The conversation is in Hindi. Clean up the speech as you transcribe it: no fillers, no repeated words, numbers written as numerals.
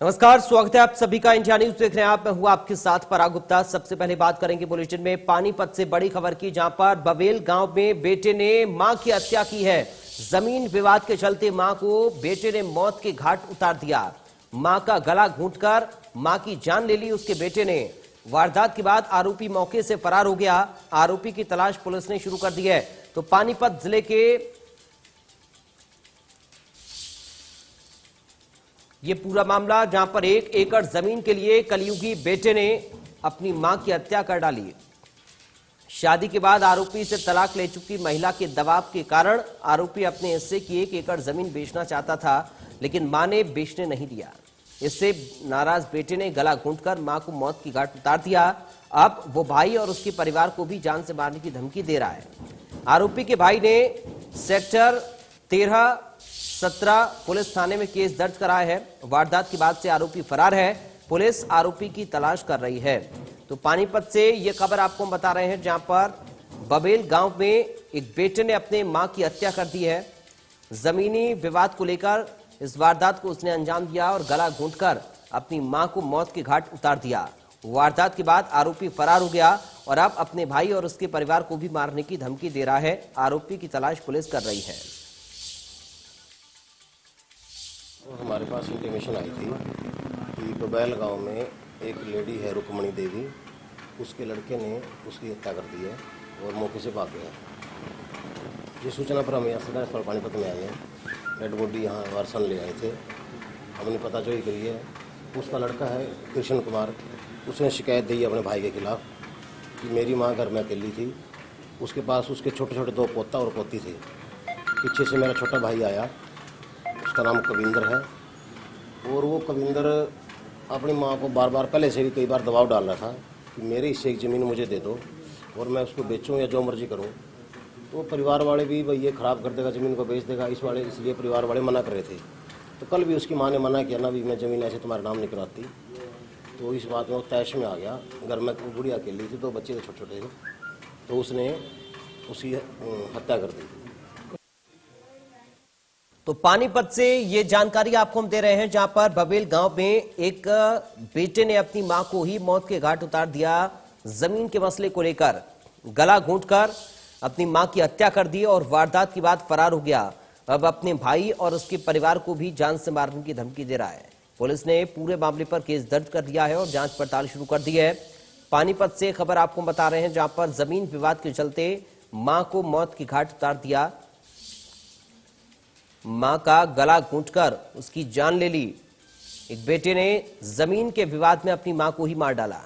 नमस्कार, स्वागत है आप सभी का इंडिया न्यूज देख रहे हैं आप। मैं हूं आपके साथ पराग गुप्ता। सबसे पहले बात करेंगे बुलेटिन में पानीपत से बड़ी खबर की, जहां पर बवेल गांव में बेटे ने मां की हत्या की है। जमीन विवाद के चलते मां को बेटे ने मौत के घाट उतार दिया। मां का गला घूंटकर मां की जान ले ली उसके बेटे ने। वारदात के बाद आरोपी मौके से फरार हो गया। आरोपी की तलाश पुलिस ने शुरू कर दी है। तो पानीपत जिले के ये पूरा मामला, जहां पर 1 एकड़ जमीन के लिए कलयुगी बेटे ने अपनी मां की हत्या कर डाली। शादी के बाद आरोपी से तलाक ले चुकी महिला के दबाव के कारण आरोपी अपने हिस्से की 1 एकड़ जमीन बेचना चाहता था, लेकिन मां ने बेचने नहीं दिया। इससे नाराज बेटे ने गला घूंटकर मां को मौत की घाट उतार दिया। अब वो भाई और उसके परिवार को भी जान से मारने की धमकी दे रहा है। आरोपी के भाई ने सेक्टर 13-17 पुलिस थाने में केस दर्ज कराया है। वारदात के बाद से आरोपी फरार है। पुलिस आरोपी की तलाश कर रही है। तो पानीपत से ये खबर आपको हम बता रहे हैं, जहां पर बवेल गांव में एक बेटे ने अपने मां की हत्या कर दी है। जमीनी विवाद को लेकर इस वारदात को उसने अंजाम दिया और गला घूंटकर अपनी मां को मौत के घाट उतार दिया। वारदात के बाद आरोपी फरार हो गया और अब अपने भाई और उसके परिवार को भी मारने की धमकी दे रहा है। आरोपी की तलाश पुलिस कर रही है। हमारे पास इंटीमेशन आई थी कि बवेल गांव में एक लेडी है रुक्मणी देवी, उसके लड़के ने उसकी हत्या कर दी है और मौके से भाग गया। ये सूचना पर हम यहाँ सदर अस्पताल पानीपत में आए हैं। डेड बॉडी यहाँ वारसन ले आए थे। हमने पता चोरी करी है। उसका लड़का है कृष्ण कुमार, उसने शिकायत दी अपने भाई के खिलाफ कि मेरी माँ घर में अकेली थी। उसके पास उसके छोटे छोटे 2 पोता और पोती थे। पीछे से मेरा छोटा भाई आया, उसका नाम कविंदर है, और वो कविंदर अपनी माँ को बार बार पहले से भी कई बार दबाव डाल रहा था कि मेरे हिस्से की ज़मीन मुझे दे दो और मैं उसको बेचूं या जो मर्जी करूं। तो परिवार वाले भी भाई ये ख़राब कर देगा, ज़मीन को बेच देगा, इसलिए परिवार वाले मना कर रहे थे। तो कल भी उसकी माँ ने मना किया ना, भी मैं ज़मीन ऐसे तुम्हारे नाम नहीं कराती। तो इस बात में वो तैश में आ गया। घर में बुढ़िया अकेली थी, 2 बच्चे तो छोटे छोटे थे, तो उसने उसकी हत्या कर दी। तो पानीपत से ये जानकारी आपको हम दे रहे हैं, जहां पर बवेल गांव में एक बेटे ने अपनी मां को ही मौत के घाट उतार दिया। जमीन के मसले को लेकर गला घूंटकर अपनी मां की हत्या कर दी और वारदात के बाद फरार हो गया। अब अपने भाई और उसके परिवार को भी जान से मारने की धमकी दे रहा है। पुलिस ने पूरे मामले पर केस दर्ज कर दिया है और जांच पड़ताल शुरू कर दी है। पानीपत से खबर आपको बता रहे हैं, जहां पर जमीन विवाद के चलते मां को मौत के घाट उतार दिया। मां का गला घूंटकर उसकी जान ले ली। एक बेटे ने जमीन के विवाद में अपनी मां को ही मार डाला।